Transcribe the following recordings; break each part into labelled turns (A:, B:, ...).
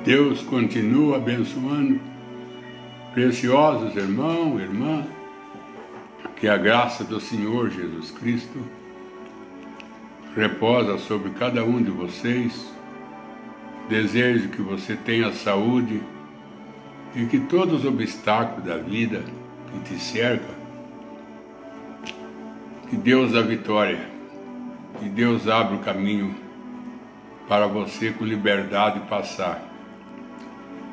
A: Deus continua abençoando preciosos irmãos e irmãs, que a graça do Senhor Jesus Cristo reposa sobre cada um de vocês. Desejo que você tenha saúde e que todos os obstáculos da vida que te cercam, que Deus dá vitória, que Deus abra o caminho para você com liberdade passar.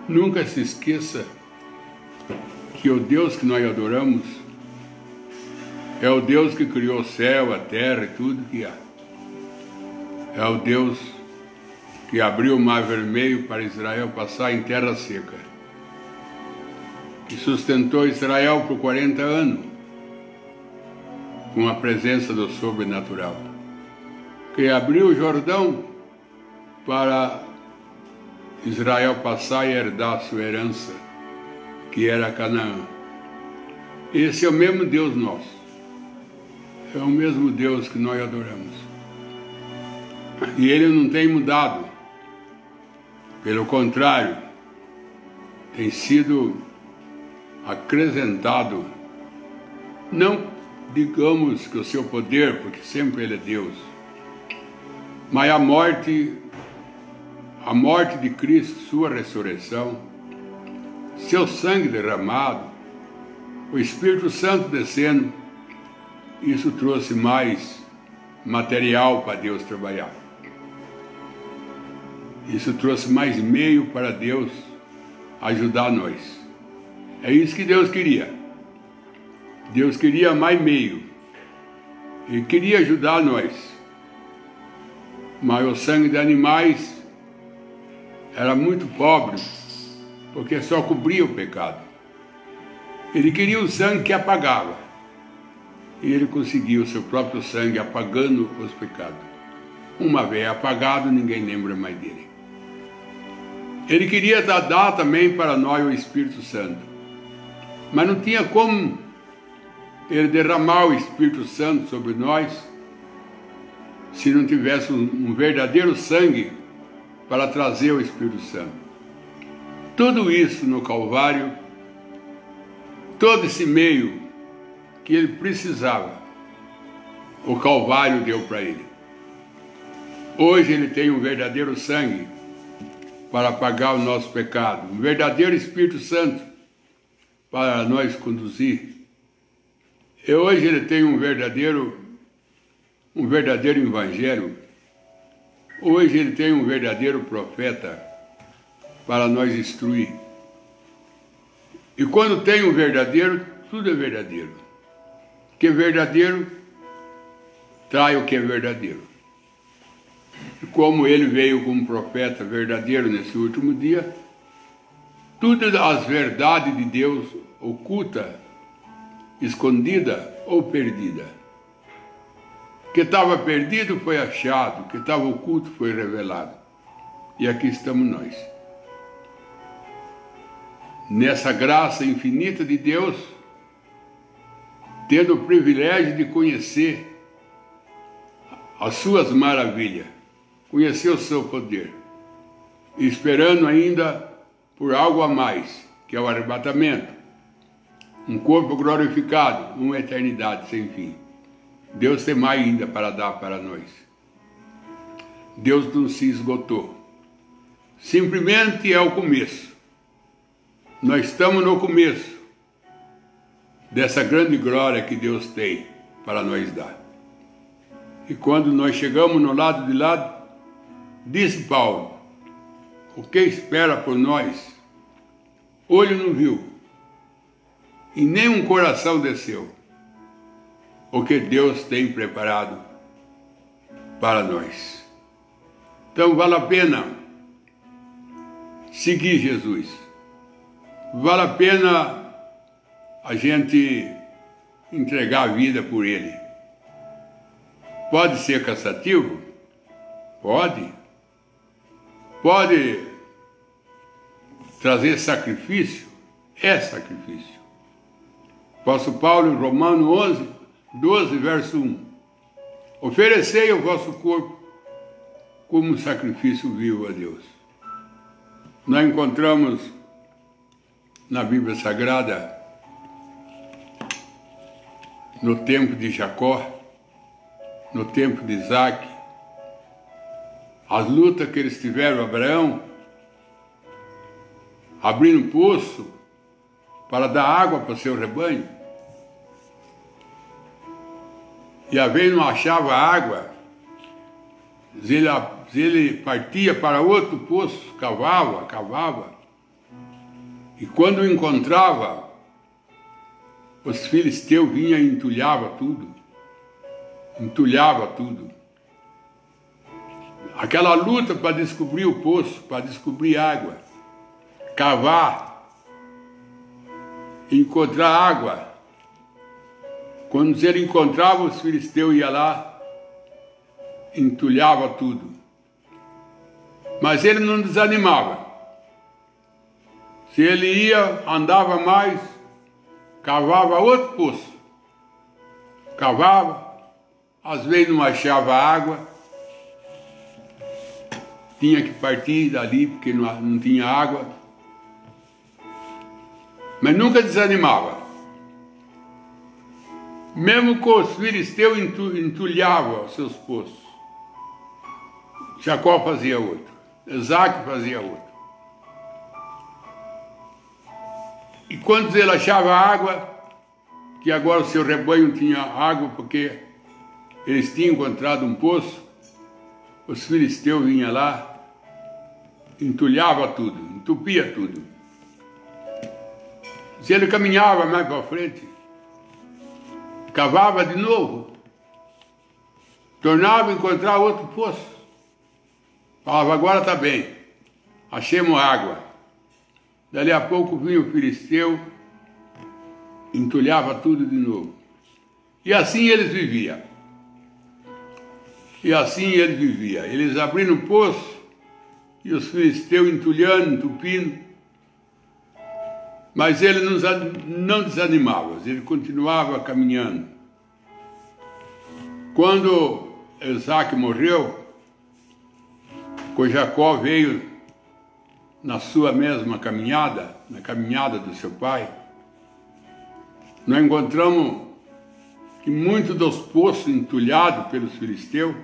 A: Nunca se esqueça que o Deus que nós adoramos é o Deus que criou o céu, a terra e tudo que há. É o Deus que abriu o mar vermelho para Israel passar em terra seca, que sustentou Israel por 40 anos com a presença do sobrenatural, que abriu o Jordão para Israel passar e herdar sua herança, que era Canaã. Esse é o mesmo Deus nosso, é o mesmo Deus que nós adoramos. E Ele não tem mudado, pelo contrário, tem sido acrescentado, não digamos que o seu poder, porque sempre Ele é Deus, mas a morte de Cristo, sua ressurreição, seu sangue derramado, o Espírito Santo descendo, isso trouxe mais material para Deus trabalhar. Isso trouxe mais meio para Deus ajudar nós. É isso que Deus queria. Deus queria mais meio. Ele queria ajudar nós. Mas o sangue de animais era muito pobre, porque só cobria o pecado. Ele queria o sangue que apagava. E ele conseguiu o seu próprio sangue apagando os pecados. Uma vez apagado, ninguém lembra mais dele. Ele queria dar também para nós o Espírito Santo. Mas não tinha como ele derramar o Espírito Santo sobre nós se não tivesse um verdadeiro sangue para trazer o Espírito Santo. Tudo isso no Calvário, todo esse meio que ele precisava, o Calvário deu para ele. Hoje ele tem um verdadeiro sangue para apagar o nosso pecado, um verdadeiro Espírito Santo para nós conduzir. E hoje ele tem um verdadeiro evangelho. Hoje ele tem um verdadeiro profeta para nós instruir. E quando tem um verdadeiro, tudo é verdadeiro. Que é verdadeiro, trai o que é verdadeiro. E como ele veio como profeta verdadeiro nesse último dia, todas as verdades de Deus oculta, escondida ou perdida. O que estava perdido foi achado, o que estava oculto foi revelado. E aqui estamos nós. Nessa graça infinita de Deus, tendo o privilégio de conhecer as suas maravilhas, conhecer o seu poder, e esperando ainda por algo a mais, que é o arrebatamento, um corpo glorificado, uma eternidade sem fim. Deus tem mais ainda para dar para nós. Deus não se esgotou. Simplesmente é o começo. Nós estamos no começo dessa grande glória que Deus tem para nós dar. E quando nós chegamos no lado de lá, disse Paulo, o que espera por nós, olho não viu, e nem um coração desceu, o que Deus tem preparado para nós. Então vale a pena seguir Jesus. Vale a pena a gente entregar a vida por Ele. Pode ser cansativo? Pode. Pode trazer sacrifício? É sacrifício. Apóstolo Paulo, em Romanos 12, verso 1. Oferecei o vosso corpo como sacrifício vivo a Deus. Nós encontramos na Bíblia Sagrada, no tempo de Jacó, no tempo de Isaac, as lutas que eles tiveram, Abraão, abrindo poço para dar água para o seu rebanho. E às vezes não achava água, ele partia para outro poço, cavava. E quando encontrava, os filisteus vinham e entulhava tudo. Aquela luta para descobrir o poço, para descobrir água, cavar, encontrar água. Quando ele encontrava, os filisteus iam lá, entulhava tudo. Mas ele não desanimava. Se ele ia, andava mais, cavava outro poço. Cavava, às vezes não achava água, tinha que partir dali porque não tinha água. Mas nunca desanimava. Mesmo que os filisteus entulhavam os seus poços, Jacó fazia outro, Isaac fazia outro. E quando ele achava água, que agora o seu rebanho tinha água, porque eles tinham encontrado um poço, os filisteus vinham lá, entulhava tudo, entupia tudo. Se ele caminhava mais para frente, cavava de novo, tornava a encontrar outro poço. Falava, agora está bem, achemos água. Dali a pouco vinha o filisteu, entulhava tudo de novo. E assim eles viviam. Eles abrindo o poço e os filisteus entulhando, entupindo. Mas ele não desanimava, ele continuava caminhando. Quando Isaac morreu, quando Jacó veio na sua mesma caminhada, na caminhada do seu pai, nós encontramos que muitos dos poços entulhados pelos filisteus,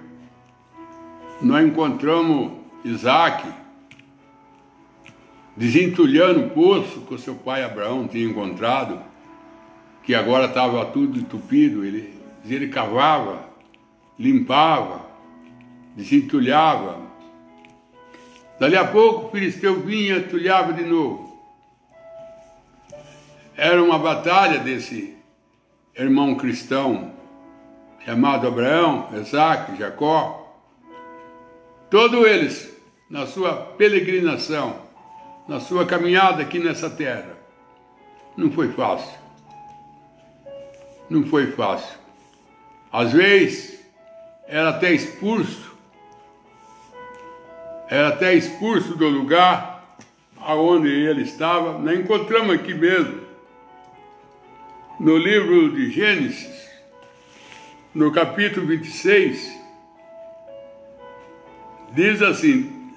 A: nós encontramos Isaac desentulhando o poço que o seu pai Abraão tinha encontrado, que agora estava tudo entupido. Ele cavava, limpava, desentulhava. Dali a pouco o filisteu vinha e entulhava de novo. Era uma batalha desse irmão cristão chamado Abraão, Isaac, Jacó. Todos eles, na sua peregrinação, na sua caminhada aqui nessa terra, não foi fácil. Não foi fácil. Às vezes, era até expulso do lugar aonde ele estava. Nós encontramos aqui mesmo, no livro de Gênesis, no capítulo 26, diz assim,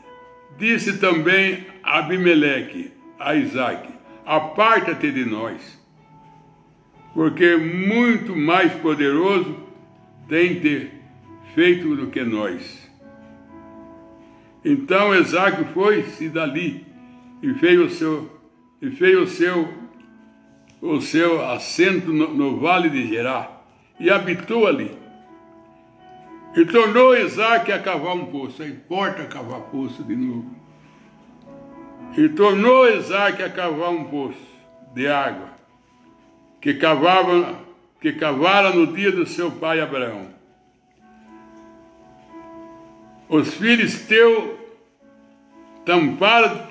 A: disse também Abimeleque a Isaac, aparta-te de nós, porque muito mais poderoso tem te feito do que nós. Então Isaac foi-se dali e fez o seu assento no vale de Gerar e habitou ali. E tornou Isaac a cavar um poço. Aí importa cavar poço de novo. E tornou Isaac a cavar um poço de água, que cavara no dia do seu pai Abraão. Os filisteus tamparam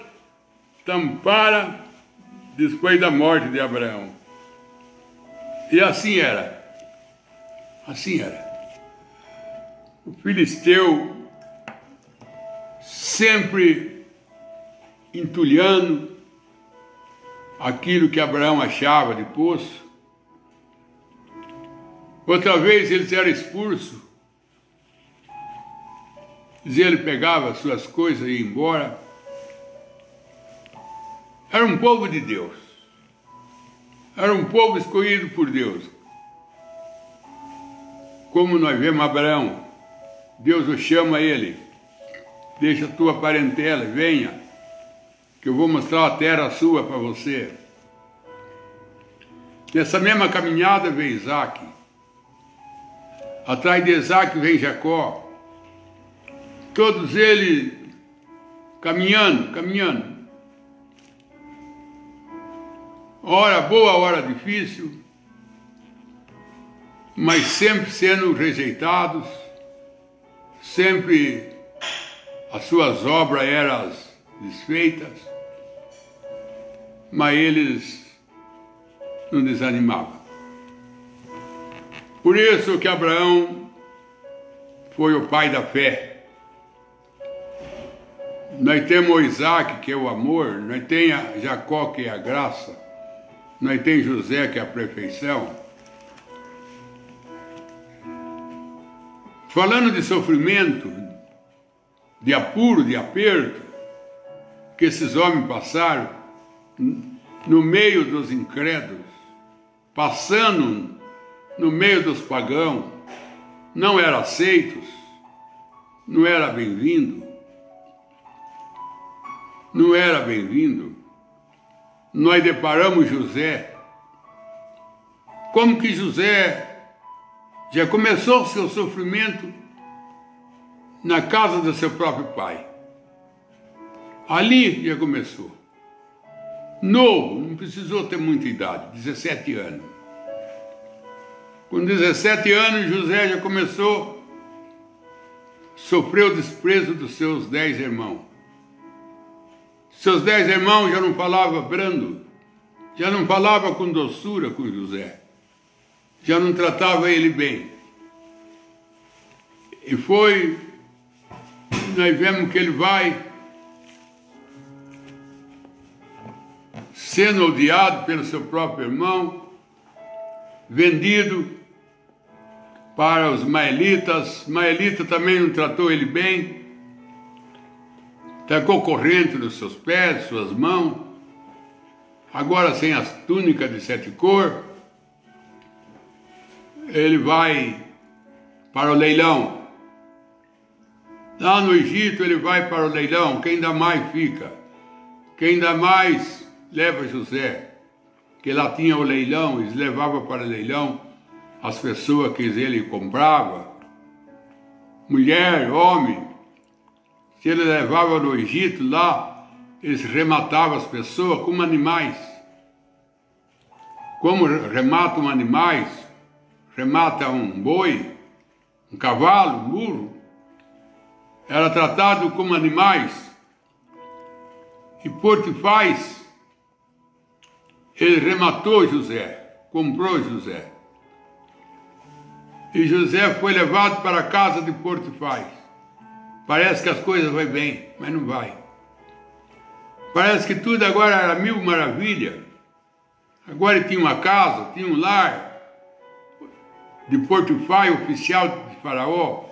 A: depois da morte de Abraão. E assim era. O filisteu sempre entulhando aquilo que Abraão achava de poço. Outra vez eles eram expulsos. Ele pegava suas coisas e ia embora. Era um povo de Deus. Era um povo escolhido por Deus. Como nós vemos Abraão, Deus o chama a ele. Deixa a tua parentela, venha, que eu vou mostrar a terra sua para você. Nessa mesma caminhada vem Isaac. Atrás de Isaac vem Jacó. Todos eles caminhando. Hora boa, hora difícil, mas sempre sendo rejeitados, sempre as suas obras eram desfeitas, mas eles não desanimavam. Por isso que Abraão foi o pai da fé. Nós temos Isaac, que é o amor, nós temos Jacó, que é a graça, nós temos José, que é a perfeição. Falando de sofrimento, de apuro, de aperto, que esses homens passaram no meio dos incrédulos, passando no meio dos pagãos, não eram aceitos, não era bem-vindo, Nós deparamos José. Como que José já começou o seu sofrimento na casa do seu próprio pai. Ali já começou. Novo, não precisou ter muita idade, 17 anos. Com 17 anos, José já começou a sofrer o desprezo dos seus 10 irmãos. Seus 10 irmãos já não falavam brando, já não falavam com doçura com José, já não tratavam ele bem. E nós vemos que ele vai sendo odiado pelo seu próprio irmão, vendido para os maelitas. Maelita também não tratou ele bem, tacou corrente nos seus pés, suas mãos, agora sem as túnicas de 7 cores, ele vai para o leilão. Lá no Egito ele vai para o leilão, quem dá mais fica, quem dá mais leva José, que lá tinha o leilão, eles levavam para o leilão as pessoas que ele comprava, mulher, homem. Se ele levava no Egito, lá, eles rematavam as pessoas como animais. Como rematam animais, remata um boi, um cavalo, um burro. Era tratado como animais. E Potifar, ele rematou José, comprou José. E José foi levado para a casa de Potifar. Parece que as coisas vão bem, mas não vai. Parece que tudo agora era mil maravilha. Agora ele tinha uma casa, tinha um lar de Potifar, oficial de Faraó.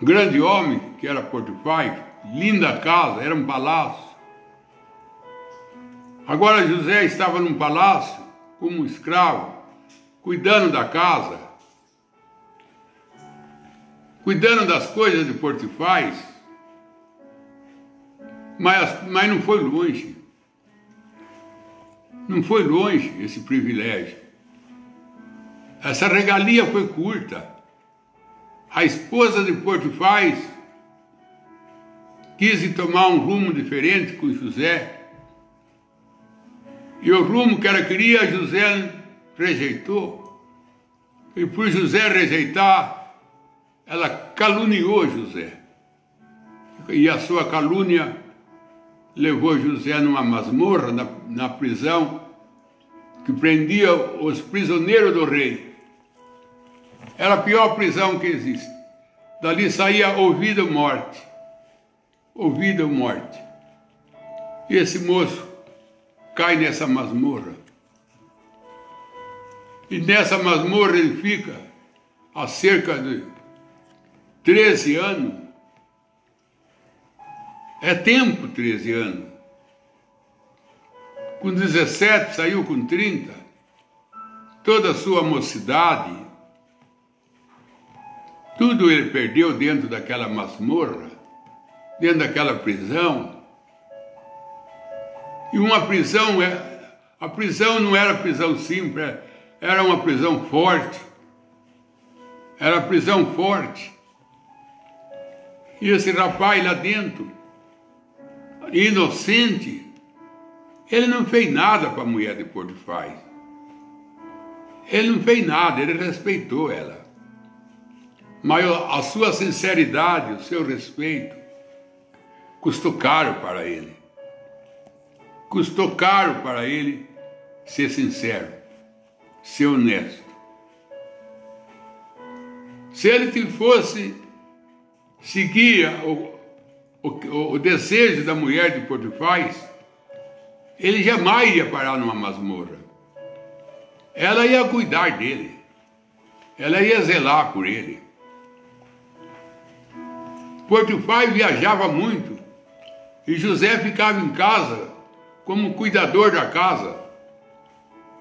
A: Um grande homem que era Potifar, linda casa, era um palácio. Agora José estava num palácio como um escravo, cuidando da casa, cuidando das coisas de Potifar, mas não foi longe. Não foi longe esse privilégio. Essa regalia foi curta. A esposa de Potifar quis tomar um rumo diferente com José. E o rumo que ela queria, José rejeitou. E por José rejeitar, ela caluniou José. E a sua calúnia levou José numa masmorra, na prisão, que prendia os prisioneiros do rei. Era a pior prisão que existe. Dali saía ou vida ou morte. Ou vida ou morte. E esse moço cai nessa masmorra. E nessa masmorra ele fica há cerca de 13 anos. É tempo, 13 anos. Com 17, saiu com 30, toda a sua mocidade, tudo ele perdeu dentro daquela masmorra, dentro daquela prisão. E uma prisão, a prisão não era prisão simples, era uma prisão forte. Era prisão forte. E esse rapaz lá dentro, inocente, ele não fez nada para a mulher de Potifar. Ele não fez nada, ele respeitou ela. Mas a sua sinceridade, o seu respeito, custou caro para ele. Custou caro para ele ser sincero, ser honesto. Se ele fosse seguir o desejo da mulher de Potifar, ele jamais ia parar numa masmorra. Ela ia cuidar dele. Ela ia zelar por ele. Potifar viajava muito e José ficava em casa como cuidador da casa.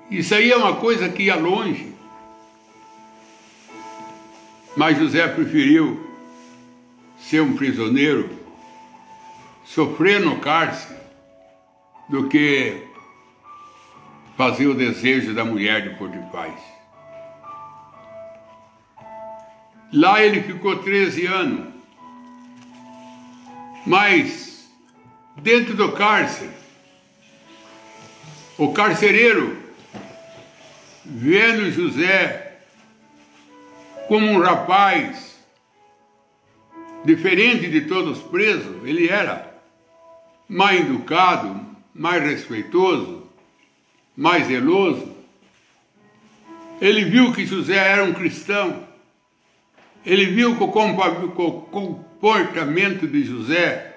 A: Isso aí é uma coisa que ia longe. Mas José preferiu ser um prisioneiro, sofrer no cárcere, do que fazer o desejo da mulher de Potifar. Lá ele ficou 13 anos, mas dentro do cárcere, o carcereiro, vendo José como um rapaz diferente de todos os presos, ele era mais educado, mais respeitoso, mais zeloso. Ele viu que José era um cristão. Ele viu que o comportamento de José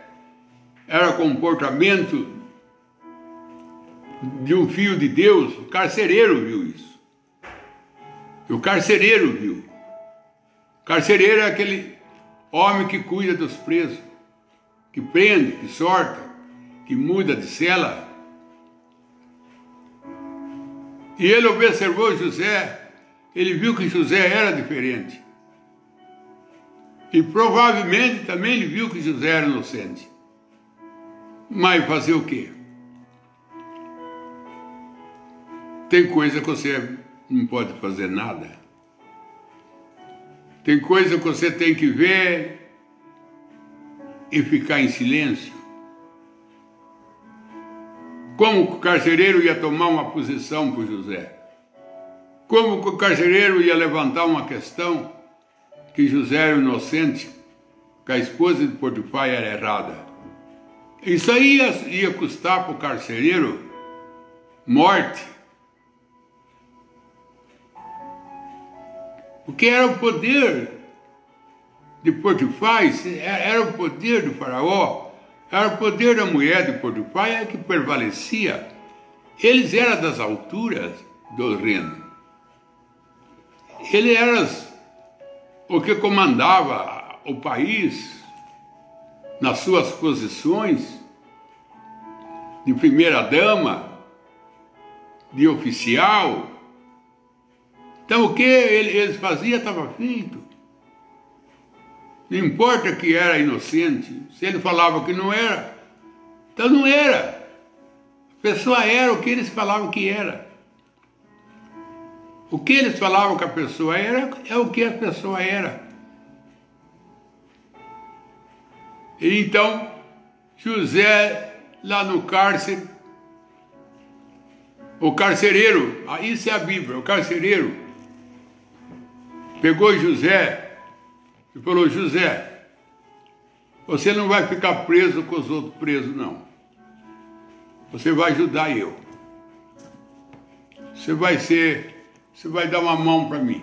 A: era comportamento de um filho de Deus. O carcereiro viu isso. O carcereiro viu. O carcereiro é aquele homem que cuida dos presos, que prende, que sorta, que muda de cela. E ele observou José, ele viu que José era diferente. E provavelmente também ele viu que José era inocente. Mas fazer o quê? Tem coisa que você não pode fazer nada. Tem coisa que você tem que ver e ficar em silêncio. Como que o carcereiro ia tomar uma posição para José? Como que o carcereiro ia levantar uma questão que José era inocente, que a esposa de Potifar era errada? Isso aí ia custar para o carcereiro morte. Porque era o poder de Potifar, era o poder do faraó, era o poder da mulher de Potifar que prevalecia. Eles eram das alturas do reino. Ele era o que comandava o país nas suas posições de primeira-dama, de oficial. Então o que eles faziam estava feito. Não importa que era inocente, se ele falava que não era, então não era. A pessoa era o que eles falavam que era. O que eles falavam que a pessoa era, é o que a pessoa era. E então, José, lá no cárcere, o carcereiro, isso é a Bíblia, o carcereiro pegou José e falou: José, você não vai ficar preso com os outros presos, não. Você vai ajudar eu. Você vai dar uma mão para mim.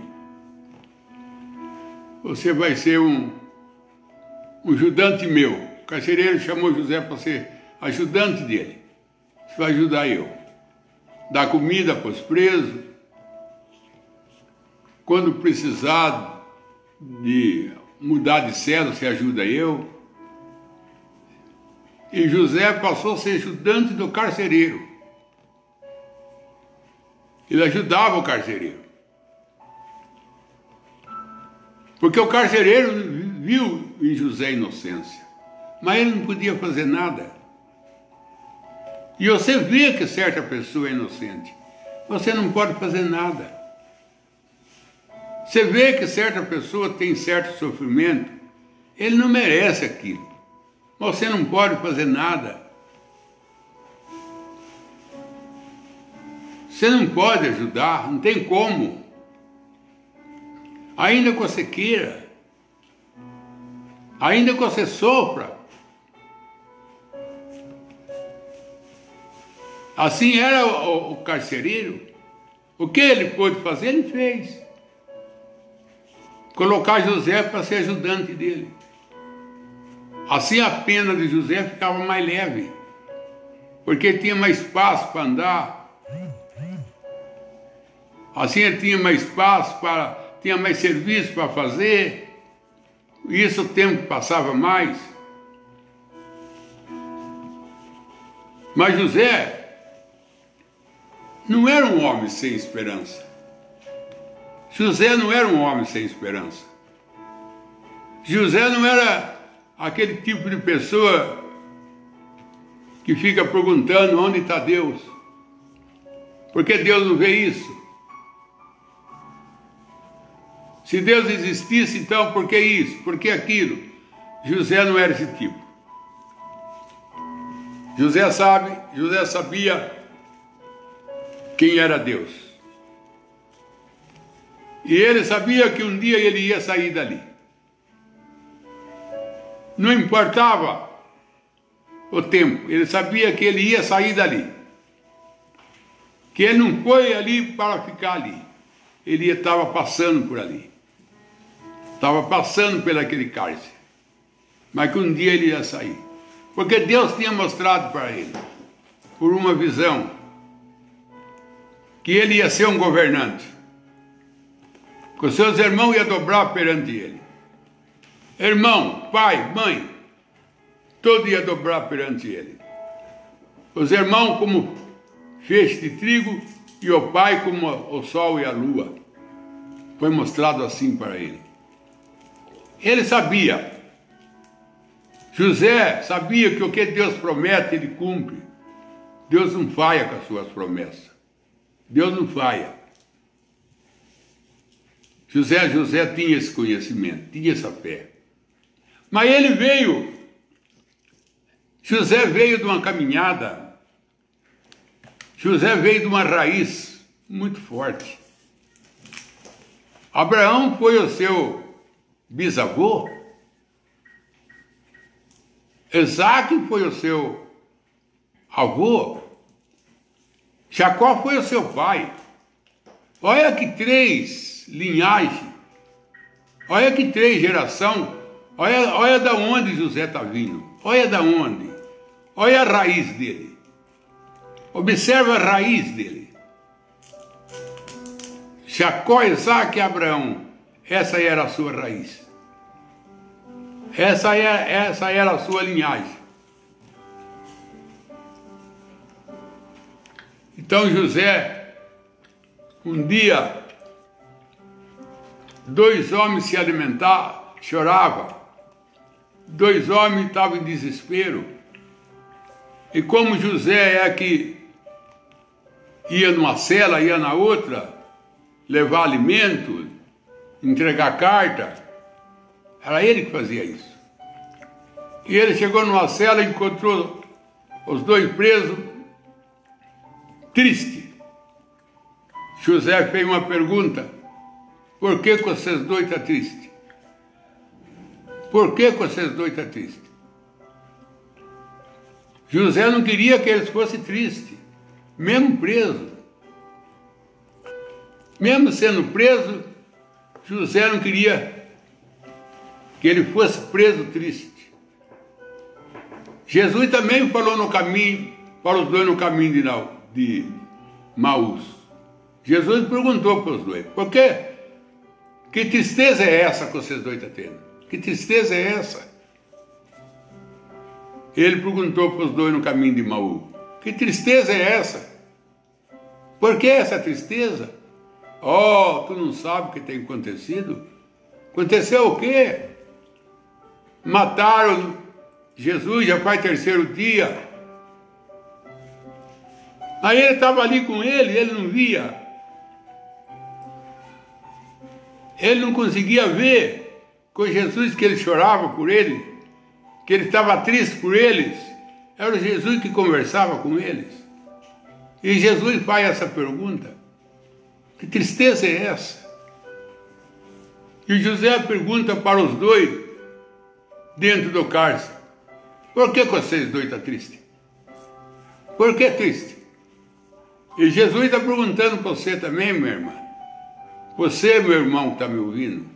A: Você vai ser um ajudante meu. O carcereiro chamou José para ser ajudante dele. Você vai ajudar eu. Dar comida para os presos. Quando precisar de mudar de cela, você ajuda eu. E José passou a ser ajudante do carcereiro. Ele ajudava o carcereiro. Porque o carcereiro viu em José inocência, mas ele não podia fazer nada. E você vê que certa pessoa é inocente, você não pode fazer nada. Você vê que certa pessoa tem certo sofrimento, ele não merece aquilo, mas você não pode fazer nada. Você não pode ajudar, não tem como. Ainda que você queira, ainda que você sofra. Assim era o carcereiro. O que ele pôde fazer, ele fez. Colocar José para ser ajudante dele. Assim a pena de José ficava mais leve, porque ele tinha mais espaço para andar. Assim ele tinha mais espaço, tinha mais serviço para fazer. E isso o tempo passava mais. Mas José não era um homem sem esperança. José não era um homem sem esperança. José não era aquele tipo de pessoa que fica perguntando onde está Deus. Por que Deus não vê isso? Se Deus existisse, então por que isso? Por que aquilo? José não era esse tipo. José sabia quem era Deus. E ele sabia que um dia ele ia sair dali. Não importava o tempo, ele sabia que ele ia sair dali. Que ele não foi ali para ficar ali. Ele estava passando por ali. Estava passando por aquele cárcere. Mas que um dia ele ia sair. Porque Deus tinha mostrado para ele, por uma visão, que ele ia ser um governante. Que os seus irmãos iam dobrar perante ele. Irmão, pai, mãe, todo ia dobrar perante ele. Os irmãos como feixe de trigo e o pai como o sol e a lua. Foi mostrado assim para ele. Ele sabia. José sabia que o que Deus promete, ele cumpre. Deus não falha com as suas promessas. Deus não falha. José tinha esse conhecimento, tinha essa fé. Mas José veio de uma caminhada, José veio de uma raiz muito forte. Abraão foi o seu bisavô, Isaac foi o seu avô, Jacó foi o seu pai. Olha que 3 linhagens, olha que 3 gerações, olha da onde José está vindo, olha da onde, olha a raiz dele, observa a raiz dele. Jacó, Isaac e Abraão, essa era a sua raiz, essa era a sua linhagem. Então José, um dia, 2 homens se alimentavam, choravam, 2 homens estavam em desespero, e como José é que ia numa cela, ia na outra, levar alimento, entregar carta, era ele que fazia isso. E ele chegou numa cela e encontrou os 2 presos, triste. José fez uma pergunta: por que vocês 2 estão tristes? Por que vocês 2 estão tristes? José não queria que eles fossem tristes, mesmo preso. Mesmo sendo preso, José não queria que ele fosse preso triste. Jesus também falou no caminho, para os 2 no caminho de Maús. Jesus perguntou para os 2, por quê? Que tristeza é essa que vocês 2 estão tendo? Que tristeza é essa? Ele perguntou para os 2 no caminho de Maú, que tristeza é essa? Por que essa tristeza? Oh, tu não sabe o que tem acontecido? Aconteceu o quê? Mataram Jesus, já faz 3º dia. Aí ele estava ali com ele não via. Ele não conseguia ver com Jesus que ele chorava por ele, que ele estava triste por eles. Era o Jesus que conversava com eles. E Jesus faz essa pergunta: que tristeza é essa? E José pergunta para os dois, dentro do cárcere: por que vocês dois estão tristes? Por que triste? E Jesus está perguntando para você também, minha irmã. Você, meu irmão, que está me ouvindo.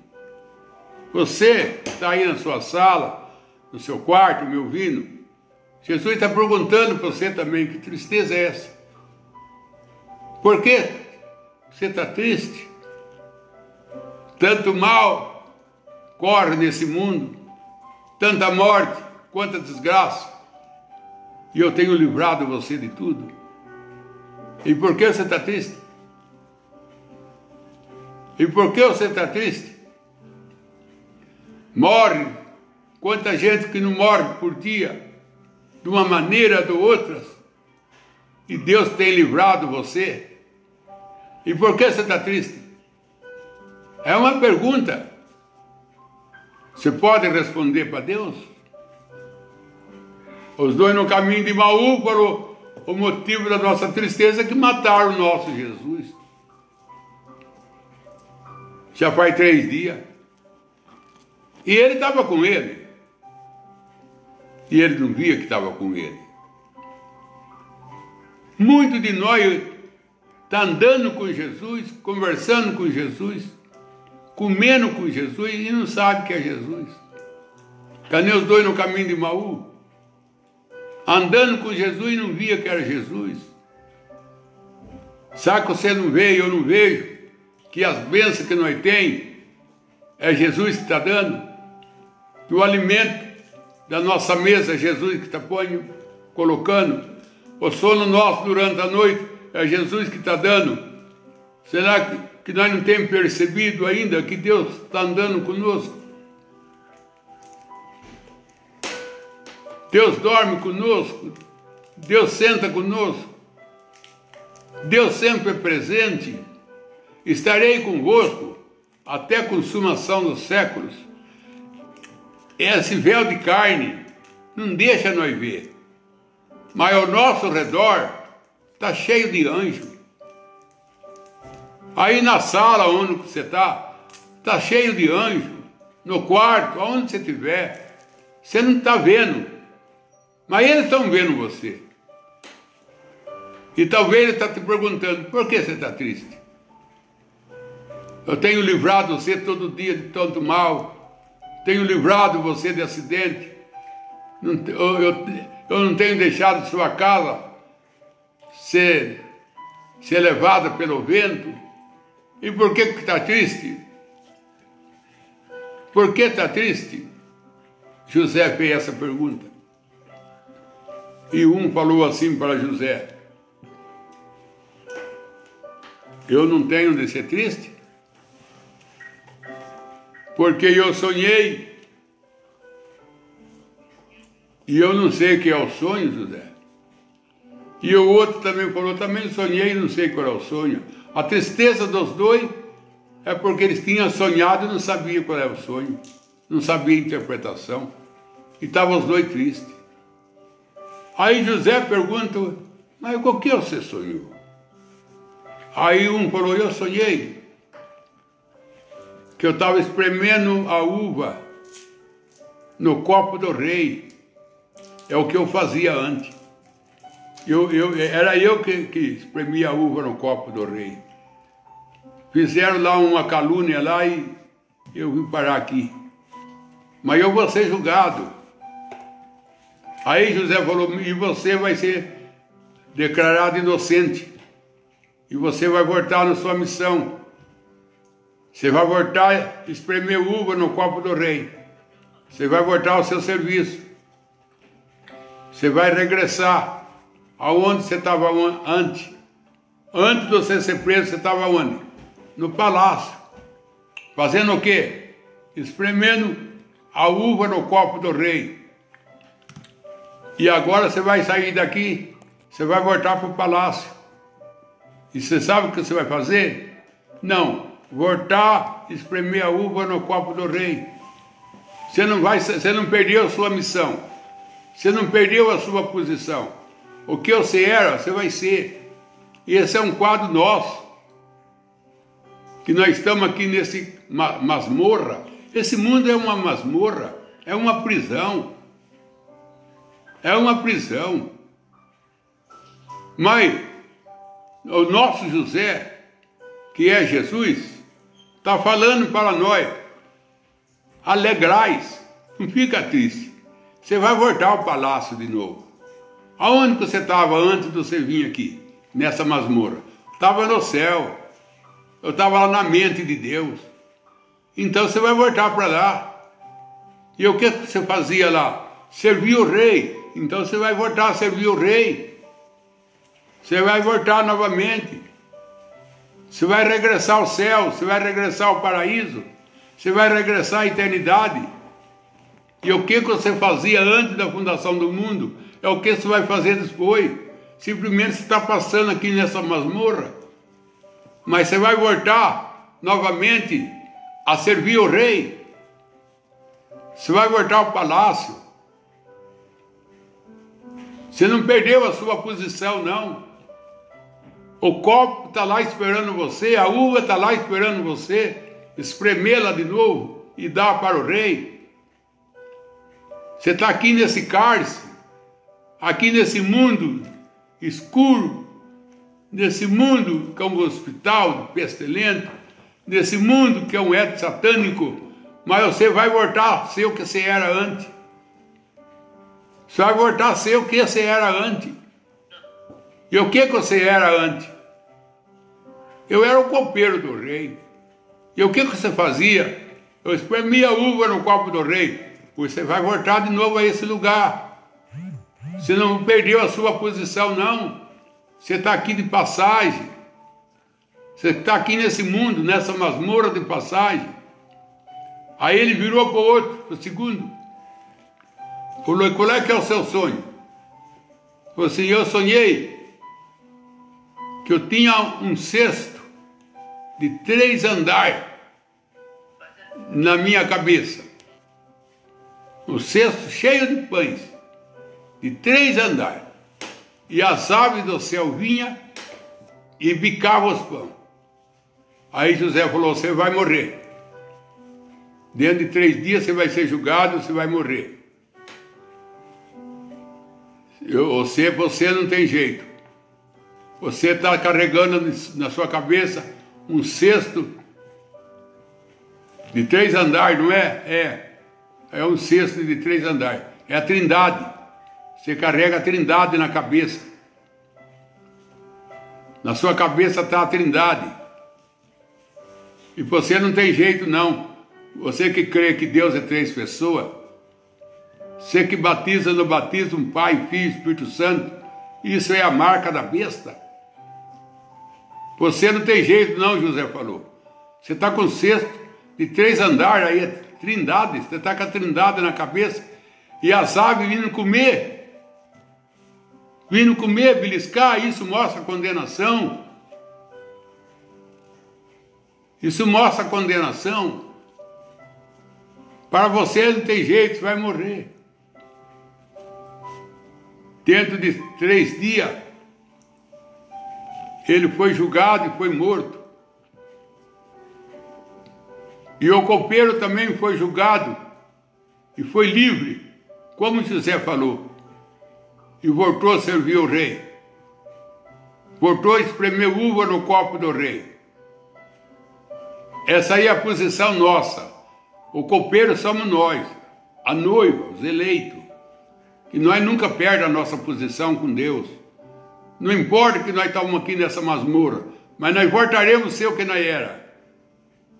A: Você está aí na sua sala, no seu quarto, me ouvindo. Jesus está perguntando para você também: que tristeza é essa? Por que você está triste? Tanto mal corre nesse mundo, tanta morte, quanta desgraça, e eu tenho livrado você de tudo. E por que você está triste? E por que você está triste? Morre, quanta gente que não morre por dia, de uma maneira ou de outra, e Deus tem livrado você. E por que você está triste? É uma pergunta. Você pode responder para Deus? Os dois no caminho de Emaú foram o motivo da nossa tristeza, que mataram o nosso Jesus. Já faz 3 dias. E ele estava com ele. E ele não via que estava com ele. Muito de nós está andando com Jesus, conversando com Jesus, comendo com Jesus e não sabe que é Jesus. Cadê os dois no caminho de Emaú? Andando com Jesus e não via que era Jesus. Sabe que você não vê e eu não vejo que as bênçãos que nós temos é Jesus que está dando? Que o alimento da nossa mesa é Jesus que está colocando? O sono nosso durante a noite é Jesus que está dando? Será que nós não temos percebido ainda que Deus está andando conosco? Deus dorme conosco, Deus senta conosco, Deus sempre é presente. Estarei convosco até a consumação dos séculos. Esse véu de carne não deixa nós ver, mas ao nosso redor está cheio de anjos. Aí na sala onde você está cheio de anjos. No quarto, aonde você estiver, você não está vendo, mas eles estão vendo você. E talvez ele está te perguntando: por que você está triste? Eu tenho livrado você todo dia de tanto mal, tenho livrado você de acidente, eu não tenho deixado sua casa ser levada pelo vento. E por que está triste? Por que está triste? José fez essa pergunta. E um falou assim para José: eu não tenho de ser triste, porque eu sonhei. E eu não sei o que é o sonho, José. E o outro também falou: também sonhei e não sei qual é o sonho. A tristeza dos dois é porque eles tinham sonhado e não sabiam qual era o sonho, não sabiam a interpretação, e estavam os dois tristes. Aí José pergunta: mas o que você sonhou? Aí um falou: eu sonhei que eu estava espremendo a uva no copo do rei. É o que eu fazia antes. Era eu que espremia a uva no copo do rei. Fizeram lá uma calúnia lá e eu vim parar aqui. Mas eu vou ser julgado. Aí José falou: e você vai ser declarado inocente. E você vai voltar na sua missão. Você vai voltar a espremer uva no copo do rei. Você vai voltar ao seu serviço. Você vai regressar aonde você estava antes. Antes de você ser preso, você estava onde? No palácio. Fazendo o quê? Espremendo a uva no copo do rei. E agora você vai sair daqui, você vai voltar para o palácio. E você sabe o que você vai fazer? Não, voltar, espremer a uva no copo do rei. Você não perdeu a sua missão. Você não perdeu a sua posição. O que você era, você vai ser. E esse é um quadro nosso. Que nós estamos aqui nesse masmorra. Esse mundo é uma masmorra, é uma prisão. É uma prisão. Mas o nosso José, que é Jesus, está falando para nós: alegrais, não fica triste. Você vai voltar ao palácio de novo. Aonde que você estava antes de você vir aqui, nessa masmorra? Estava no céu. Eu estava lá na mente de Deus. Então você vai voltar para lá. E o que você fazia lá? Servir o rei. Então você vai voltar a servir o rei. Você vai voltar novamente. Você vai regressar ao céu. Você vai regressar ao paraíso. Você vai regressar à eternidade. E o que você fazia antes da fundação do mundo é o que você vai fazer depois. Simplesmente você está passando aqui nessa masmorra. Mas você vai voltar novamente a servir o rei. Você vai voltar ao palácio. Você não perdeu a sua posição, não. O copo está lá esperando você, a uva está lá esperando você, espremê-la de novo e dar para o rei. Você está aqui nesse cálice, aqui nesse mundo escuro, nesse mundo que é um hospital pestilento, nesse mundo que é um éter satânico, mas você vai voltar a ser o que você era antes. Você vai voltar a ser o que você era antes. E o que você era antes? Eu era o copeiro do rei. E o que você fazia? Eu espremia a uva no copo do rei. Você vai voltar de novo a esse lugar. Você não perdeu a sua posição, não. Você está aqui de passagem. Você está aqui nesse mundo, nessa masmorra de passagem. Aí ele virou para o outro, para o segundo. Falou: qual é que é o seu sonho? Falou assim: eu sonhei que eu tinha um cesto de 3 andares na minha cabeça. Um cesto cheio de pães, de 3 andares. E as aves do céu vinham e bicavam os pães. Aí José falou: você vai morrer. Dentro de 3 dias você vai ser julgado, você vai morrer. Você não tem jeito. Você está carregando na sua cabeça um cesto de 3 andares, não é? É um cesto de 3 andares. É a Trindade. Você carrega a Trindade na cabeça. Na sua cabeça está a Trindade. E você não tem jeito, não. Você que crê que Deus é 3 pessoas, você que batiza no batismo Pai, Filho e Espírito Santo, isso é a marca da besta. Você não tem jeito, não, José falou. Você está com cesto de 3 andares aí, é Trindade. Você está com a Trindade na cabeça. E as aves vindo comer, beliscar. Isso mostra condenação. Isso mostra condenação. Para você não tem jeito, você vai morrer. Dentro de 3 dias, ele foi julgado e foi morto. E o copeiro também foi julgado e foi livre, como José falou. E voltou a servir o rei. Voltou a espremer uva no copo do rei. Essa aí é a posição nossa. O copeiro somos nós, a noiva, os eleitos. E nós nunca perdemos a nossa posição com Deus. Não importa que nós estamos aqui nessa masmorra, mas nós voltaremos a ser o que nós era.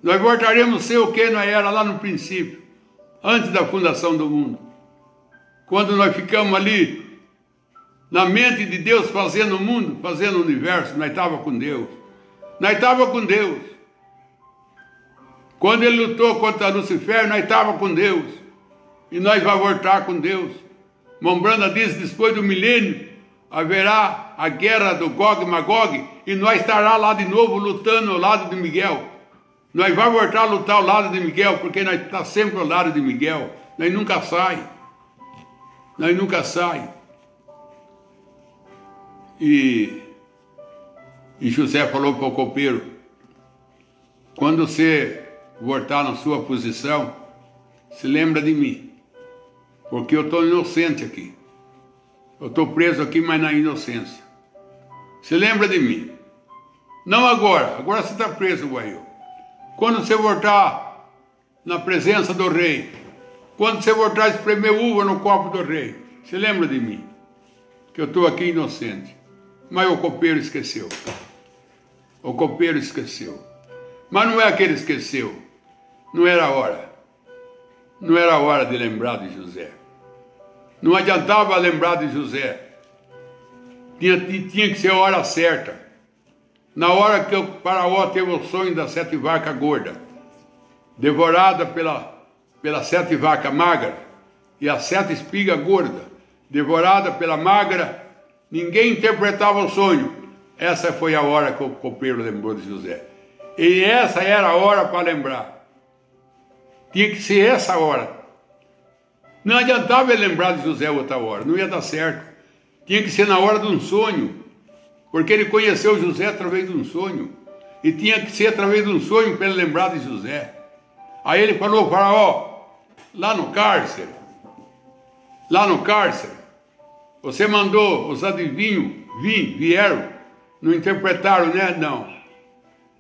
A: Nós voltaremos a ser o que nós era lá no princípio, antes da fundação do mundo. Quando nós ficamos ali na mente de Deus, fazendo o mundo, fazendo o universo, nós estávamos com Deus. Nós estávamos com Deus. Quando ele lutou contra Lucifer, nós estávamos com Deus. E nós vamos voltar com Deus. Mombrana diz, depois do milênio, haverá a guerra do Gog e Magog, e nós estará lá de novo lutando ao lado de Miguel. Nós vamos voltar a lutar ao lado de Miguel, porque nós estamos sempre ao lado de Miguel. Nós nunca sai. Nós nunca sai. E José falou para o copeiro, quando você voltar na sua posição, se lembra de mim, porque eu estou inocente aqui. Eu estou preso aqui, mas na inocência. Se lembra de mim. Não agora, agora você está preso, Guaiô. Quando você voltar na presença do rei, quando você voltar a espremer uva no copo do rei, se lembra de mim, que eu estou aqui inocente. Mas o copeiro esqueceu. O copeiro esqueceu. Mas não é que ele esqueceu. Não era a hora. Não era a hora de lembrar de José. Não adiantava lembrar de José. Tinha que ser a hora certa. Na hora que o faraó teve o sonho das 7 vacas gordas, devorada pelas 7 vacas magras, e as 7 espigas gordas, devorada pela magra, ninguém interpretava o sonho. Essa foi a hora que o copeiro lembrou de José. E essa era a hora para lembrar. Tinha que ser essa hora. Não adiantava ele lembrar de José outra hora, não ia dar certo. Tinha que ser na hora de um sonho, porque ele conheceu José através de um sonho. E tinha que ser através de um sonho para ele lembrar de José. Aí ele falou, faraó, lá no cárcere, você mandou os adivinhos vieram, não interpretaram, né? Não.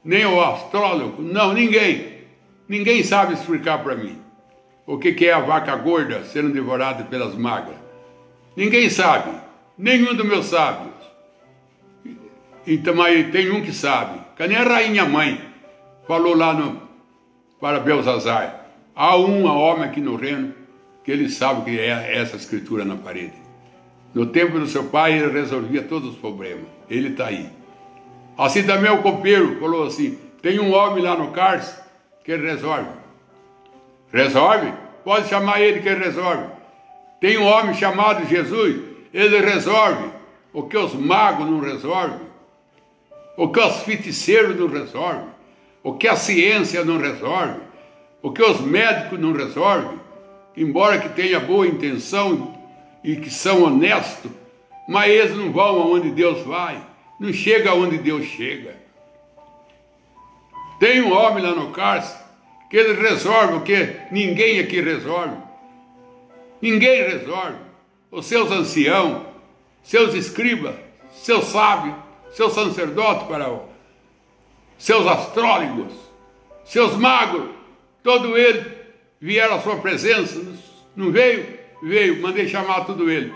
A: Nem o astrólogo, não, ninguém. Ninguém sabe explicar para mim o que é a vaca gorda sendo devorada pelas magras. Ninguém sabe, nenhum dos meus sábios. Então, mas tem um que sabe, que nem a rainha mãe falou lá para Belzazar. Há um homem aqui no reino que ele sabe que é essa escritura na parede. No tempo do seu pai ele resolvia todos os problemas. Ele está aí. Assim também o copeiro falou assim, tem um homem lá no cárcere que ele resolve. Resolve? Pode chamar ele que ele resolve. Tem um homem chamado Jesus, ele resolve o que os magos não resolvem, o que os feiticeiros não resolvem, o que a ciência não resolve, o que os médicos não resolvem, embora que tenha boa intenção e que são honestos, mas eles não vão aonde Deus vai, não chega aonde Deus chega. Tem um homem lá no cárcere que ele resolve o que ninguém aqui resolve. Ninguém resolve. Os seus anciãos, seus escribas, seus sábios, seus sacerdotes, faraó, seus astrólogos, seus magos, todos eles vieram à sua presença. Não veio? Veio, mandei chamar tudo ele.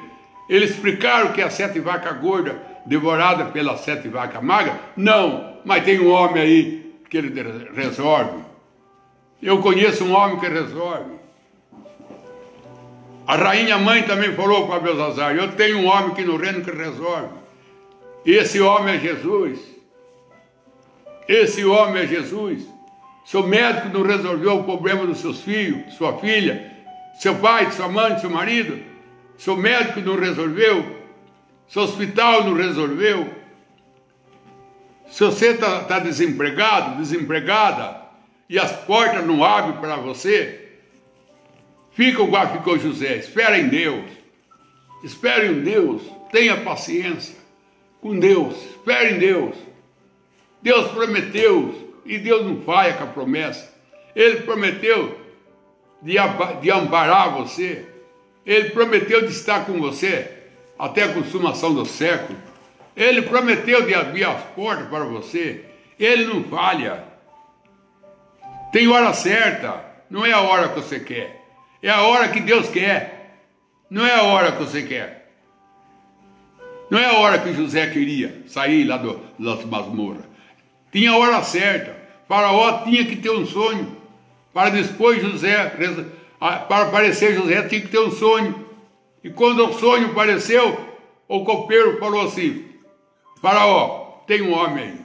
A: Eles explicaram que a 7 vacas gordas devorada pelas 7 vacas magras? Não, mas tem um homem aí que ele resolve. Eu conheço um homem que resolve. A rainha mãe também falou para Belzazar, eu tenho um homem aqui no reino que resolve. Esse homem é Jesus. Esse homem é Jesus. Seu médico não resolveu o problema dos seus filhos, sua filha, seu pai, sua mãe, seu marido. Seu médico não resolveu. Seu hospital não resolveu. Se você está desempregado, desempregada, e as portas não abrem para você, fica igual ficou José. Espera em Deus. Espere em Deus. Tenha paciência com Deus. Espere em Deus. Deus prometeu, e Deus não falha com a promessa. Ele prometeu de amparar você. Ele prometeu de estar com você até a consumação do século. Ele prometeu de abrir as portas para você. Ele não falha. Tem hora certa. Não é a hora que você quer. É a hora que Deus quer. Não é a hora que você quer. Não é a hora que José queria sair lá das masmorras. Tinha a hora certa. Faraó tinha que ter um sonho. Para depois para aparecer José tinha que ter um sonho. E quando o sonho apareceu, o copeiro falou assim, Faraó, tem um homem aí.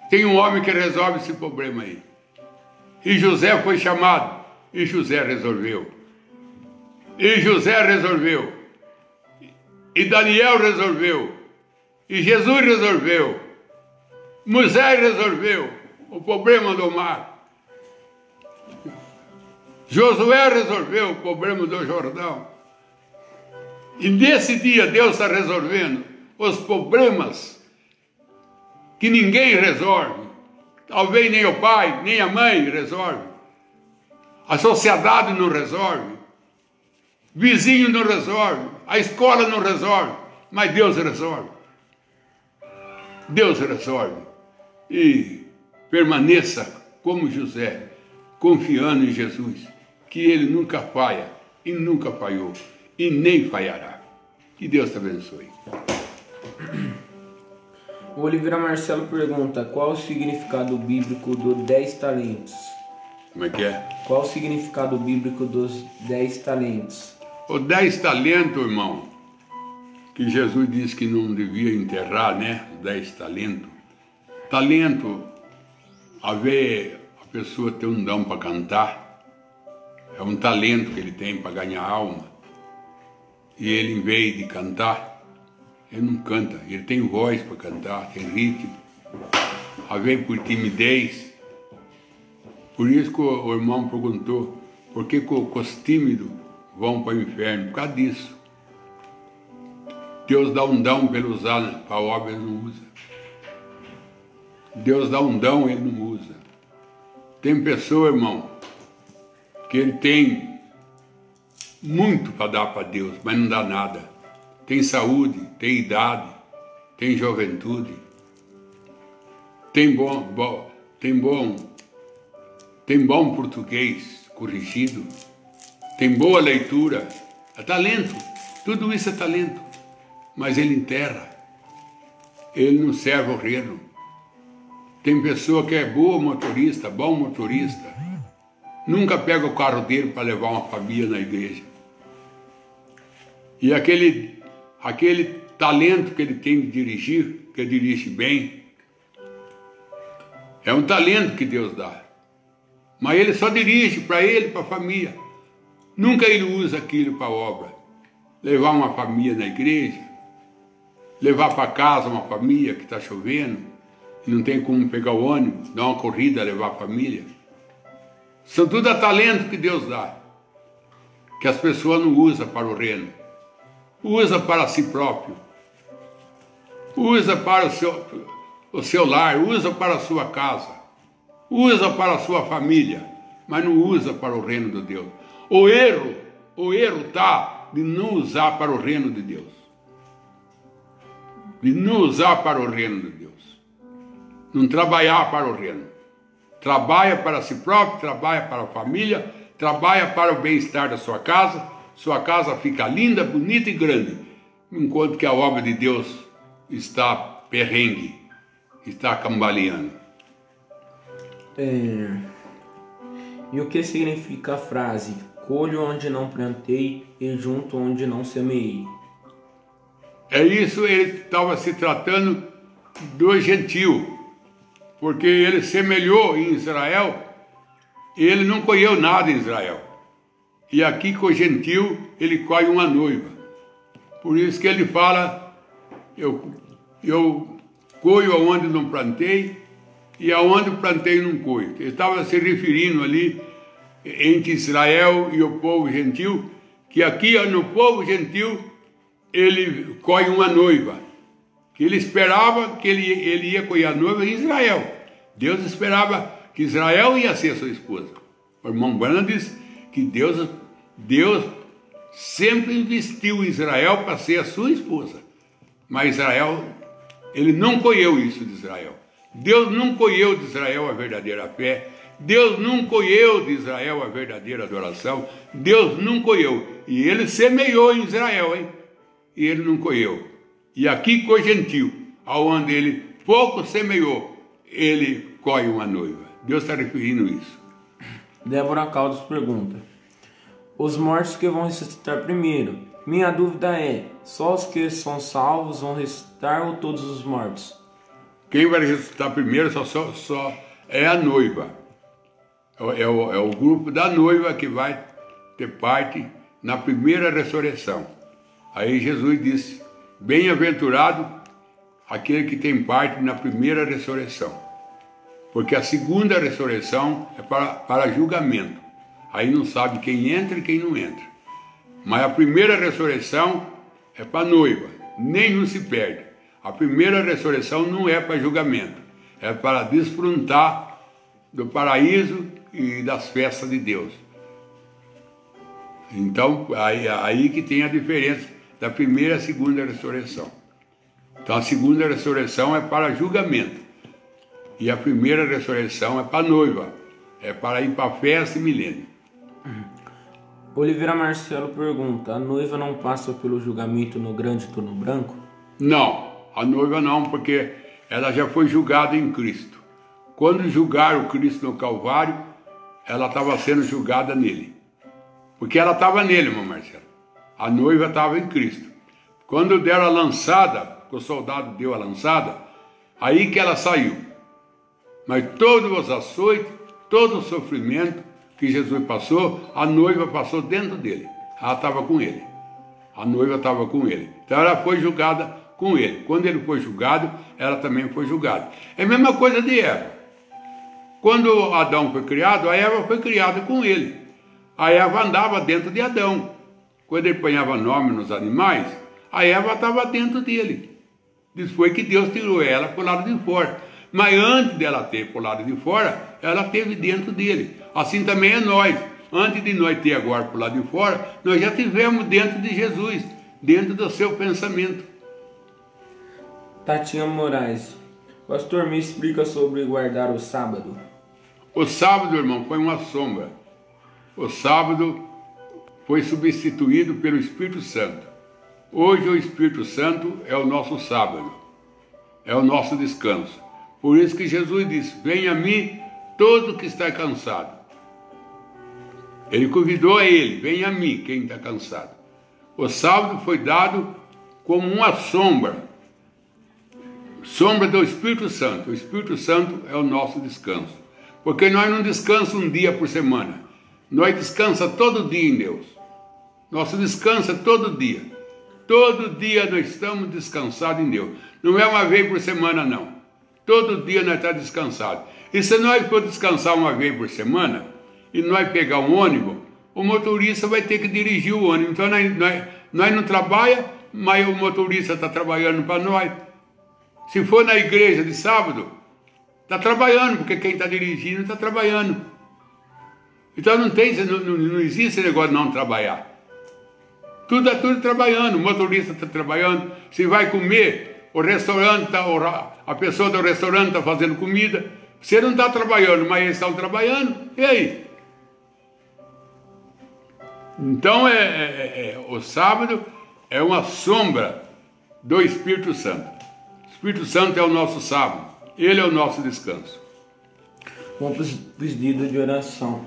A: Tem um homem que resolve esse problema aí. E José foi chamado, e José resolveu. E José resolveu. E Daniel resolveu. E Jesus resolveu. Moisés resolveu o problema do mar. Josué resolveu o problema do Jordão. E nesse dia Deus está resolvendo os problemas que ninguém resolve. Talvez nem o pai, nem a mãe resolve. A sociedade não resolve. Vizinho não resolve. A escola não resolve. Mas Deus resolve. Deus resolve. E permaneça como José, confiando em Jesus, que ele nunca falha e nunca falhou e nem falhará. Que Deus te abençoe.
B: O Oliveira Marcelo pergunta, qual o significado bíblico dos 10 talentos?
A: Como é que é?
B: Qual o significado bíblico dos 10 talentos?
A: Os 10 talentos, irmão, que Jesus disse que não devia enterrar, né? 10 talentos. Talento, a pessoa ter um dom para cantar, é um talento que ele tem para ganhar alma. E ele, em vez de cantar, ele não canta. Ele tem voz para cantar, tem ritmo. A ver por timidez. Por isso que o irmão perguntou, por que os tímidos vão para o inferno? Por causa disso. Deus dá um dom para ele usar, para a obra ele não usa. Deus dá um dom, ele não usa. Tem pessoa, irmão, que ele tem muito para dar para Deus, mas não dá nada. Tem saúde, tem idade, tem juventude, tem bom português corrigido, tem boa leitura, é talento, tudo isso é talento, mas ele enterra, ele não serve o reino. Tem pessoa que é boa motorista, bom motorista, nunca pega o carro dele para levar uma família na igreja. E aquele talento que ele tem de dirigir, que dirige bem, é um talento que Deus dá. Mas ele só dirige para ele, para a família. Nunca ele usa aquilo para a obra. Levar uma família na igreja, levar para casa uma família que está chovendo, e não tem como pegar o ônibus, dar uma corrida, levar a família. São tudo talento que Deus dá, que as pessoas não usam para o reino. Usa para si próprio. Usa para o seu lar, usa para a sua casa. Usa para a sua família, mas não usa para o reino de Deus. O erro está de não usar para o reino de Deus. De não usar para o reino de Deus. Não trabalhar para o reino. Trabalha para si próprio, trabalha para a família, trabalha para o bem-estar da sua casa fica linda, bonita e grande, enquanto que a obra de Deus está perrengue, está cambaleando.
B: E o que significa a frase, colho onde não plantei e junto onde não semeei?
A: É isso, ele estava se tratando do gentil, porque ele semelhou em Israel, ele não colheu nada em Israel. E aqui com o gentil, ele colhe uma noiva. Por isso que ele fala, eu colho aonde não plantei, e aonde plantei não colho. Ele estava se referindo ali, entre Israel e o povo gentil, que aqui no povo gentil, ele colhe uma noiva. Que ele esperava que ele ia colher a noiva em Israel. Deus esperava que Israel ia ser sua esposa. O irmão Branham disse que Deus sempre investiu em Israel para ser a sua esposa. Mas Israel, ele não colheu isso de Israel. Deus não colheu de Israel a verdadeira fé. Deus não colheu de Israel a verdadeira adoração. Deus não colheu. E ele semeou em Israel, hein? E ele não colheu. E aqui com o gentil, aonde ele pouco semeou, ele colhe uma noiva. Deus está referindo isso.
B: Débora Caldas pergunta, os mortos que vão ressuscitar primeiro, Minha dúvida é, só os que são salvos vão ressuscitar ou todos os mortos?
A: Quem vai ressuscitar primeiro só é a noiva. É o grupo da noiva que vai ter parte na primeira ressurreição. Aí Jesus disse, bem-aventurado aquele que tem parte na primeira ressurreição. Porque a segunda ressurreição é para julgamento. Aí não sabe quem entra e quem não entra. Mas a primeira ressurreição é para a noiva, nenhum se perde. A primeira ressurreição não é para julgamento, é para desfrutar do paraíso e das festas de Deus. Então, aí que tem a diferença da primeira e segunda ressurreição. Então, a segunda ressurreição é para julgamento. E a primeira ressurreição é para a noiva, é para ir para a festa e milênio.
B: Oliveira Marcelo pergunta, a noiva não passa pelo julgamento no grande trono branco?
A: Não, a noiva não, porque ela já foi julgada em Cristo. Quando julgaram Cristo no Calvário, ela estava sendo julgada nele. Porque ela estava nele, irmão Marcelo. A noiva estava em Cristo. Quando deram a lançada, o soldado deu a lançada, aí que ela saiu. Mas todos os açoites, todo o sofrimento que Jesus passou, a noiva passou dentro dele. Ela estava com ele. A noiva estava com ele. Então ela foi julgada com ele. Quando ele foi julgado, ela também foi julgada. É a mesma coisa de Eva. Quando Adão foi criado, a Eva foi criada com ele. A Eva andava dentro de Adão. Quando ele ponhava nome nos animais, a Eva estava dentro dele. Isso foi que Deus tirou ela para o lado de fora. Mas antes dela ter para o lado de fora, ela teve dentro dele. Assim também é nós. Antes de nós ter agora para o lado de fora, nós já tivemos dentro de Jesus, dentro do seu pensamento.
B: Tatinha Moraes, pastor, me explica sobre guardar o sábado.
A: O sábado, irmão, foi uma sombra. O sábado foi substituído pelo Espírito Santo. Hoje o Espírito Santo é o nosso sábado, é o nosso descanso. Por isso que Jesus disse, venha a mim todo que está cansado. Ele convidou a ele, venha a mim quem está cansado. O sábado foi dado como uma sombra do Espírito Santo. O Espírito Santo é o nosso descanso. Porque nós não descansamos um dia por semana. Nós descansamos todo dia em Deus. Nosso descanso é todo dia. Todo dia nós estamos descansados em Deus. Não é uma vez por semana, não. Todo dia nós estamos descansados. E se nós for descansar uma vez por semana, e nós pegar um ônibus, o motorista vai ter que dirigir o ônibus. Então nós não trabalhamos, mas o motorista está trabalhando para nós. Se for na igreja de sábado, está trabalhando, porque quem está dirigindo está trabalhando. Então não existe esse negócio de não trabalhar. Tudo está tudo trabalhando, o motorista está trabalhando. Se vai comer, o restaurante, a pessoa do restaurante está fazendo comida. Você não está trabalhando, mas eles estão trabalhando. E aí? Então o sábado é uma sombra do Espírito Santo. O Espírito Santo é o nosso sábado. Ele é o nosso descanso.
B: Vamos para os pedidos de oração.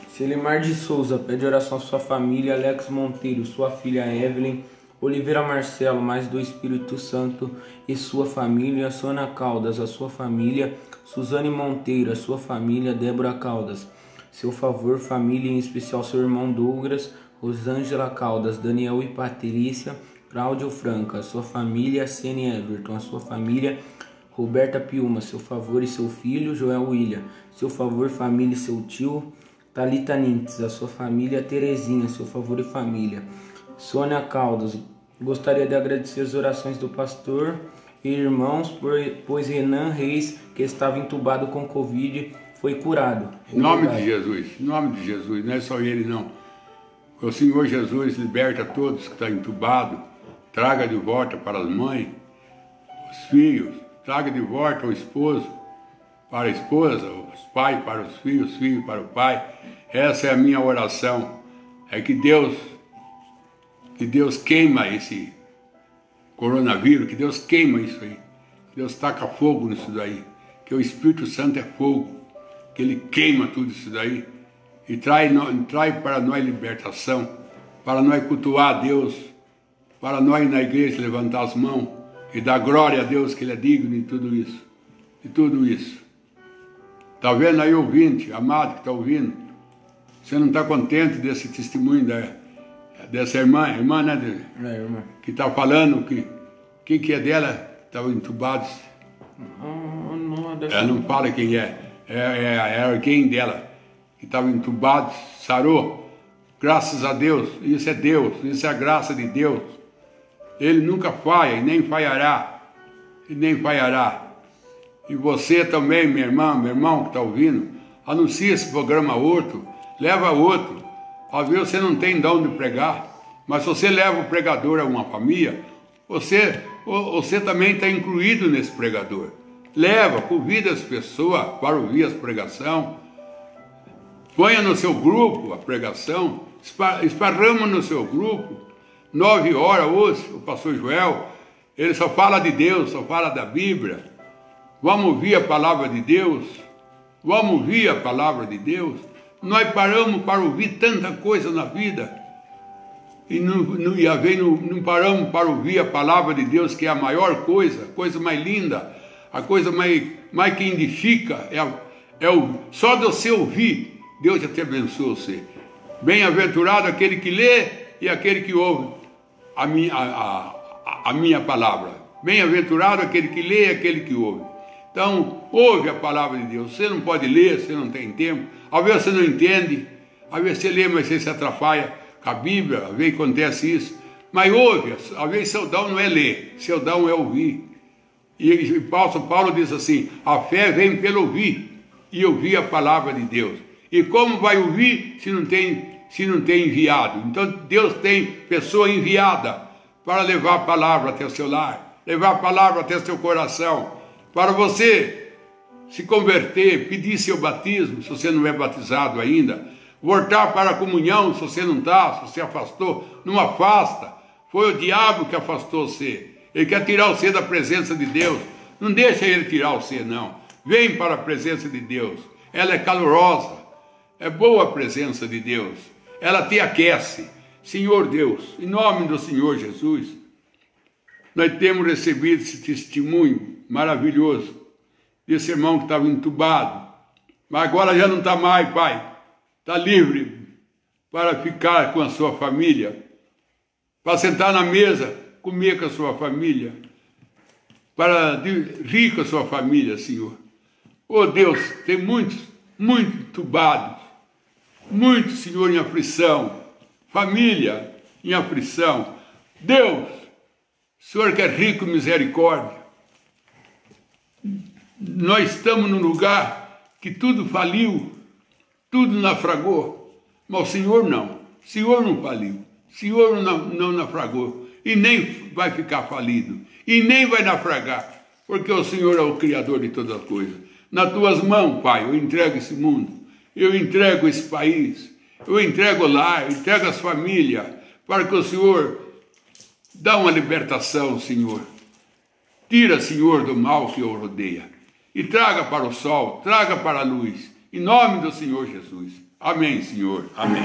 B: Selimar de Souza pede oração à sua família, Alex Monteiro, sua filha Evelyn, Oliveira Marcelo, mais do Espírito Santo e sua família, Sônia Caldas, a sua família, Suzane Monteiro, a sua família, Débora Caldas, seu favor, família, em especial seu irmão Douglas, Rosângela Caldas, Daniel e Patrícia, Cláudio Franca, a sua família, Sene Everton, a sua família, Roberta Piuma, seu favor e seu filho, Joel William, seu favor, família e seu tio, Thalita Nintz, a sua família, Terezinha, seu favor e família, Sônia Caldas. Gostaria de agradecer as orações do pastor e irmãos, pois Renan Reis, que estava entubado com Covid, foi curado.
A: Em nome de Jesus, não é só ele não. O Senhor Jesus liberta todos que estão entubados, traga de volta para as mães, os filhos, traga de volta o esposo para a esposa, os pais para os filhos para o pai. Essa é a minha oração, é que Deus queima esse coronavírus, que Deus queima isso aí, que Deus taca fogo nisso daí, que o Espírito Santo é fogo, que Ele queima tudo isso daí e traz para nós libertação, para nós cultuar a Deus para nós na igreja levantar as mãos e dar glória a Deus que Ele é digno de tudo isso. De tudo isso. Está vendo aí, ouvinte, amado que está ouvindo? Você não está contente desse testemunho dessa irmã, né?
B: Irmã.
A: Que está falando quem que é dela, estava entubado. Ela não fala quem é. É alguém dela que estava entubado, sarou. Graças a Deus, isso é Deus, isso é a graça de Deus. Ele nunca falha e nem falhará. E nem falhará. E você também, minha irmã, meu irmão que está ouvindo, anuncia esse programa a outro, leva a outro. Às vezes você não tem dom de pregar, mas se você leva o pregador a uma família, você também está incluído nesse pregador. Leva, convida as pessoas para ouvir as pregações, ponha no seu grupo a pregação, esparrama no seu grupo, 9 horas hoje, o pastor Joel, ele só fala de Deus, só fala da Bíblia. Vamos ouvir a palavra de Deus, vamos ouvir a palavra de Deus. Nós paramos para ouvir tanta coisa na vida e não paramos para ouvir a palavra de Deus, que é a maior coisa, a coisa mais linda, a coisa mais que edifica, só de você ouvir, Deus já te abençoa você. Bem-aventurado aquele que lê e aquele que ouve a minha palavra. Bem-aventurado aquele que lê e aquele que ouve. Então, ouve a palavra de Deus. Você não pode ler, você não tem tempo. Às vezes você não entende. Às vezes você lê, mas você se atrapalha com a Bíblia. Às vezes acontece isso. Mas ouve. Às vezes seu dom não é ler. Seu dom é ouvir. E Paulo diz assim, a fé vem pelo ouvir. E ouvir a palavra de Deus. E como vai ouvir se não tem enviado? Então Deus tem pessoa enviada para levar a palavra até o seu lar. Levar a palavra até o seu coração. Para você se converter, pedir seu batismo, se você não é batizado ainda, voltar para a comunhão, se você não está, se você afastou, não afasta. Foi o diabo que afastou você. Ele quer tirar você da presença de Deus. Não deixa ele tirar você, não. Vem para a presença de Deus. Ela é calorosa. É boa a presença de Deus. Ela te aquece. Senhor Deus, em nome do Senhor Jesus, nós temos recebido esse testemunho maravilhoso desse irmão que estava entubado, mas agora já não está mais, Pai. Está livre para ficar com a sua família, para sentar na mesa, comer com a sua família, para rir com a sua família, Senhor. Oh Deus, tem muitos entubados, muitos, Senhor, em aflição, família em aflição. Deus, Senhor que é rico em misericórdia, nós estamos num lugar que tudo faliu, tudo naufragou, mas o Senhor não. O Senhor não faliu, o Senhor não naufragou, e nem vai ficar falido, e nem vai naufragar, porque o Senhor é o Criador de todas as coisas. Nas tuas mãos, Pai, eu entrego esse mundo, eu entrego esse país, eu entrego o lar, eu entrego as famílias, para que o Senhor dá uma libertação, Senhor. Tira, Senhor, do mal que o rodeia. E traga para o sol, traga para a luz. Em nome do Senhor Jesus. Amém, Senhor. Amém.